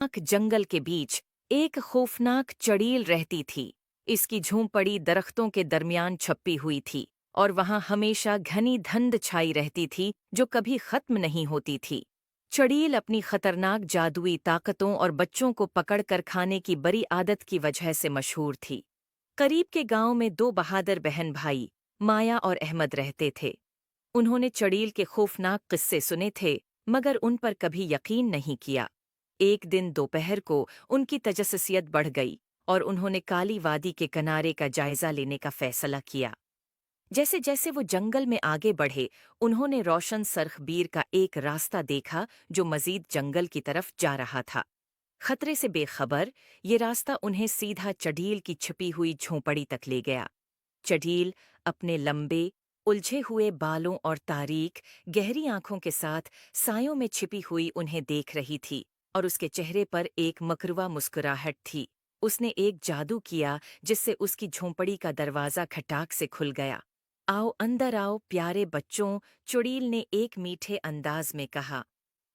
जंगल के बीच एक खौफनाक चड़ील रहती थी। इसकी झोंपड़ी दरख्तों के दरमियान छपी हुई थी और वहां हमेशा घनी धुंध छाई रहती थी जो कभी खत्म नहीं होती थी। चड़ील अपनी खतरनाक जादुई ताकतों और बच्चों को पकड़कर खाने की बड़ी आदत की वजह से मशहूर थी। करीब के गांव में दो बहादुर बहन भाई माया और अहमद रहते थे। उन्होंने चड़ील के खौफनाक किस्से सुने थे मगर उन पर कभी यकीन नहीं किया। एक दिन दोपहर को उनकी तजस्सुसियत बढ़ गई और उन्होंने काली वादी के किनारे का जायजा लेने का फैसला किया। जैसे जैसे वो जंगल में आगे बढ़े उन्होंने रोशन सरखबीर का एक रास्ता देखा जो मजीद जंगल की तरफ जा रहा था। खतरे से बेखबर ये रास्ता उन्हें सीधा चढ़ील की छिपी हुई झोंपड़ी तक ले गया। चढ़ील अपने लंबे उलझे हुए बालों और तारीक गहरी आंखों के साथ सायों में छिपी हुई उन्हें देख रही थी और उसके चेहरे पर एक मकरुआ मुस्कुराहट थी। उसने एक जादू किया जिससे उसकी झोंपड़ी का दरवाजा खटाक से खुल गया। आओ अंदर आओ प्यारे बच्चों, चुड़ील ने एक मीठे अंदाज में कहा।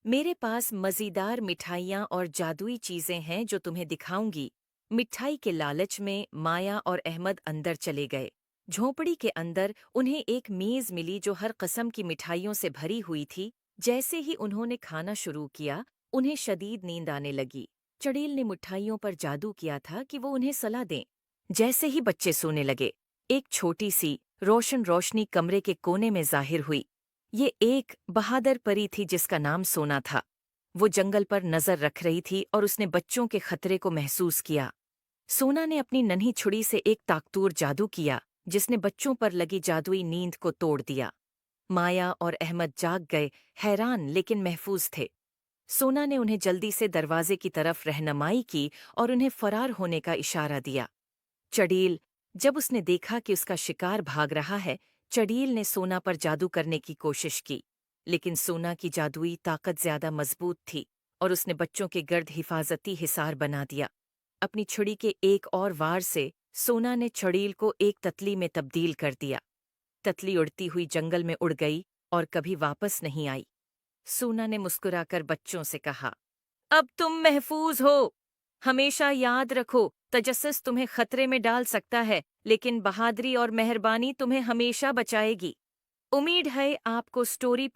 मेरे पास मज़ेदार मिठाइयाँ और जादुई चीज़ें हैं जो तुम्हें दिखाऊंगी। मिठाई के लालच में माया और अहमद अंदर चले गए। झोंपड़ी के अंदर उन्हें एक मेज़ मिली जो हर किस्म की मिठाइयों से भरी हुई थी। जैसे ही उन्होंने खाना शुरू किया उन्हें शदीद नींद आने लगी। चड़ील ने मिठाइयों पर जादू किया था कि वो उन्हें सलाह दें। जैसे ही बच्चे सोने लगे एक छोटी सी रोशनी कमरे के कोने में जाहिर हुई। ये एक बहादुर परी थी जिसका नाम सोना था। वो जंगल पर नजर रख रही थी और उसने बच्चों के खतरे को महसूस किया। सोना ने अपनी नन्ही छुरी से एक ताकतूर जादू किया जिसने बच्चों पर लगी जादुई नींद को तोड़ दिया। माया और अहमद जाग गए, हैरान लेकिन महफूज थे। सोना ने उन्हें जल्दी से दरवाजे की तरफ रहनुमाई की और उन्हें फरार होने का इशारा दिया। चड़ील जब उसने देखा कि उसका शिकार भाग रहा है, चड़ील ने सोना पर जादू करने की कोशिश की, लेकिन सोना की जादुई ताकत ज्यादा मजबूत थी और उसने बच्चों के गर्द हिफाजती हिसार बना दिया। अपनी छुरी के एक और वार से सोना ने चड़ील को एक ततली में तब्दील कर दिया। ततली उड़ती हुई जंगल में उड़ गई और कभी वापस नहीं आई। सोना ने मुस्कुराकर बच्चों से कहा, अब तुम महफूज हो। हमेशा याद रखो, तजस्सुस तुम्हें खतरे में डाल सकता है, लेकिन बहादुरी और मेहरबानी तुम्हें हमेशा बचाएगी। उम्मीद है आपको स्टोरी